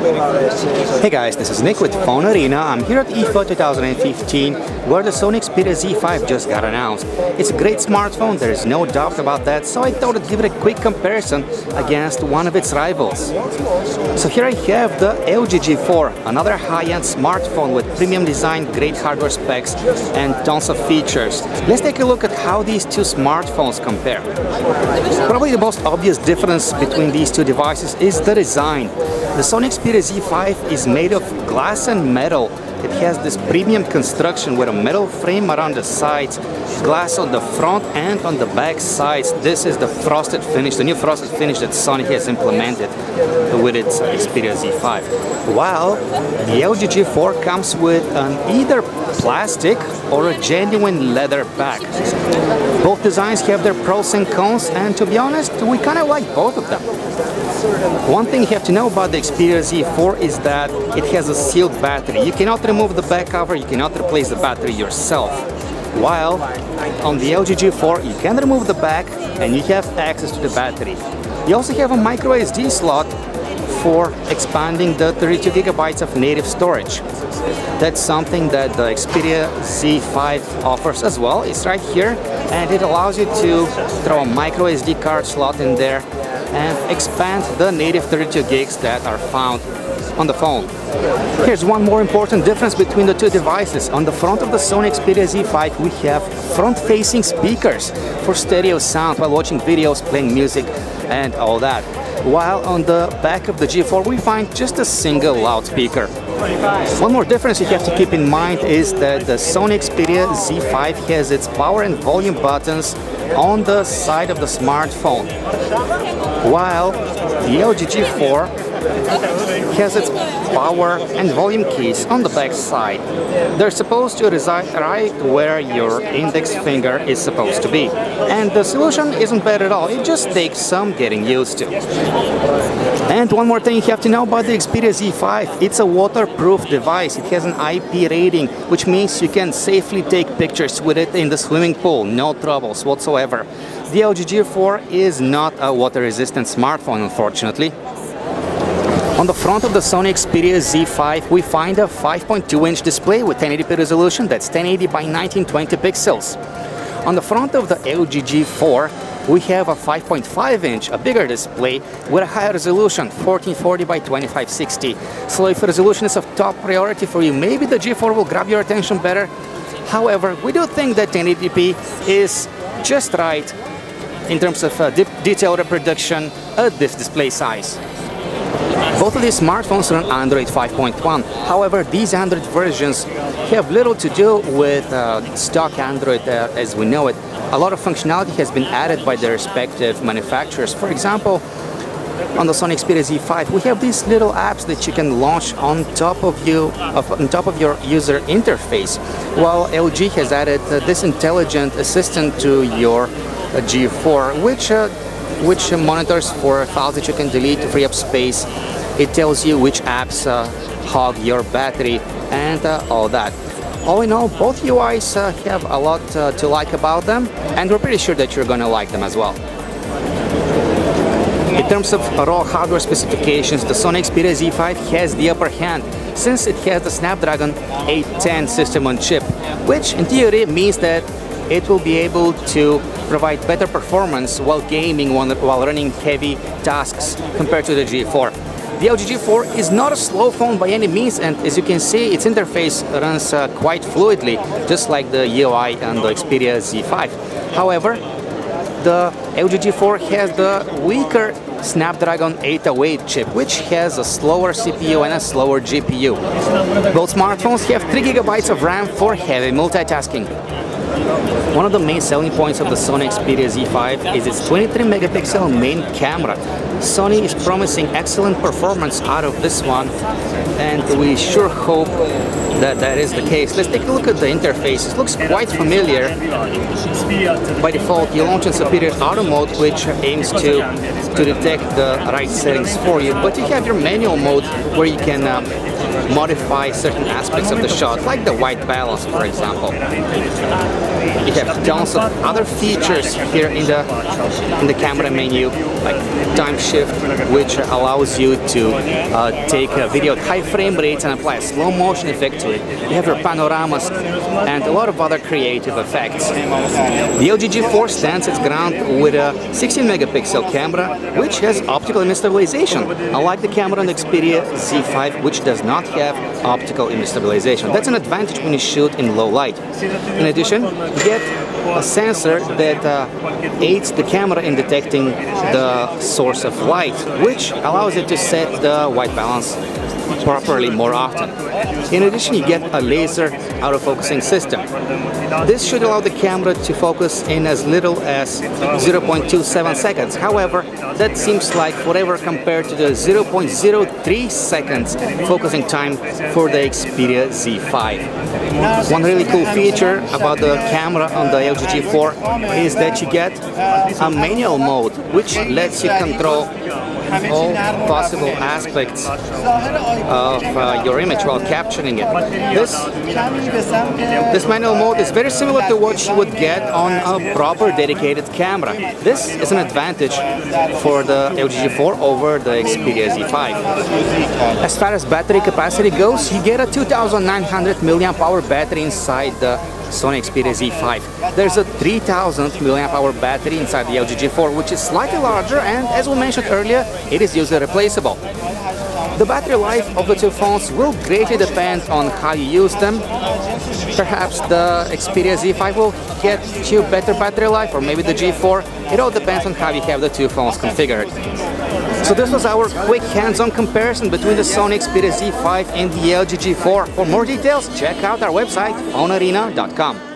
Hey guys, this is Nick with PhoneArena. I'm here at IFA 2015 where the Sony Xperia Z5 just got announced. It's a great smartphone, there is no doubt about that, so I thought I'd give it a quick comparison against one of its rivals. So here I have the LG G4, another high-end smartphone with premium design, great hardware specs and tons of features. Let's take a look at how these two smartphones compare. Probably the most obvious difference between these two devices is the design. The Sony Xperia Z5 is made of glass and metal. It has this premium construction with a metal frame around the sides, glass on the front and on the back sides. This is the frosted finish, the new frosted finish that Sony has implemented with its Xperia Z5. While the LG G4 comes with an either plastic or a genuine leather back. Both designs have their pros and cons, and to be honest, we kind of like both of them. One thing you have to know about the Xperia Z4 is that it has a sealed battery. You cannot remove the back cover, you cannot replace the battery yourself. While on the LG G4 you can remove the back and you have access to the battery. You also have a micro SD slot for expanding the 32 GB of native storage. That's something that the Xperia Z5 offers as well. It's right here and it allows you to throw a micro SD card slot in there and expand the native 32 gigs that are found on the phone. Here's one more important difference between the two devices. On the front of the Sony Xperia Z5 we have front-facing speakers for stereo sound while watching videos, playing music and all that. While on the back of the G4 we find just a single loudspeaker. One more difference you have to keep in mind is that the Sony Xperia Z5 has its power and volume buttons on the side of the smartphone, while the LG G4 has its power and volume keys on the back side. They're supposed to reside right where your index finger is supposed to be. And the solution isn't bad at all, it just takes some getting used to. And one more thing you have to know about the Xperia Z5, it's a waterproof device. It has an IP rating, which means you can safely take pictures with it in the swimming pool, no troubles whatsoever. The LG G4 is not a water-resistant smartphone, unfortunately. On the front of the Sony Xperia Z5 we find a 5.2-inch display with 1080p resolution, that's 1080 by 1920 pixels. On the front of the LG G4 we have a 5.5-inch, a bigger display with a higher resolution, 1440 by 2560. So if resolution is of top priority for you, maybe the G4 will grab your attention better. However, we do think that 1080p is just right in terms of detail reproduction at this display size. Both of these smartphones run Android 5.1. However, these Android versions have little to do with stock Android as we know it. A lot of functionality has been added by their respective manufacturers. For example, on the Sony Xperia Z5 we have these little apps that you can launch on top of your user interface, while LG has added this intelligent assistant to your G4, which monitors for files that you can delete to free up space. It tells you which apps hog your battery and all that. All in all, both UIs have a lot to like about them, and we're pretty sure that you're gonna like them as well. In terms of raw hardware specifications, the Sony Xperia Z5 has the upper hand since it has the Snapdragon 810 system on chip, which in theory means that it will be able to provide better performance while gaming while running heavy tasks compared to the G4. The LG G4 is not a slow phone by any means, and as you can see, its interface runs quite fluidly, just like the UI on the Xperia Z5. However, the LG G4 has the weaker Snapdragon 808 chip, which has a slower CPU and a slower GPU. Both smartphones have 3 GB of RAM for heavy multitasking. One of the main selling points of the Sony Xperia Z5 is its 23-megapixel main camera. Sony is promising excellent performance out of this one, and we sure hope that that is the case. Let's take a look at the interface. It looks quite familiar. By default, you launch in Superior Auto Mode, which aims to detect the right settings for you, but you have your manual mode where you can modify certain aspects of the shot, like the white balance, for example. You have tons of other features here in the camera menu. like time shift, which allows you to take a video at high frame rates and apply a slow motion effect to it. You have your panoramas and a lot of other creative effects. The LG G4 stands its ground with a 16 megapixel camera, which has optical image stabilization, unlike the camera on the Xperia Z5, which does not have optical image stabilization. That's an advantage when you shoot in low light. In addition, you get a sensor that aids the camera in detecting the source of light, which allows it to set the white balance properly more often. In addition, you get a laser autofocusing system. This should allow the camera to focus in as little as 0.27 seconds. However, that seems like forever compared to the 0.03 seconds focusing time for the Xperia Z5. One really cool feature about the camera on the LG G4 is that you get a manual mode, which lets you control all possible aspects of your image while capturing it. This manual mode is very similar to what you would get on a proper dedicated camera. This is an advantage for the LG G4 over the Xperia Z5. As far as battery capacity goes, you get a 2900 mAh battery inside the Sony Xperia Z5. There's a 3000 mAh battery inside the LG G4, which is slightly larger, and as we mentioned earlier, it is user replaceable. The battery life of the two phones will greatly depend on how you use them. Perhaps the Xperia Z5 will get you better battery life, or maybe the G4. It all depends on how you have the two phones configured. So this was our quick hands-on comparison between the Sony Xperia Z5 and the LG G4. For more details, check out our website, PhoneArena.com.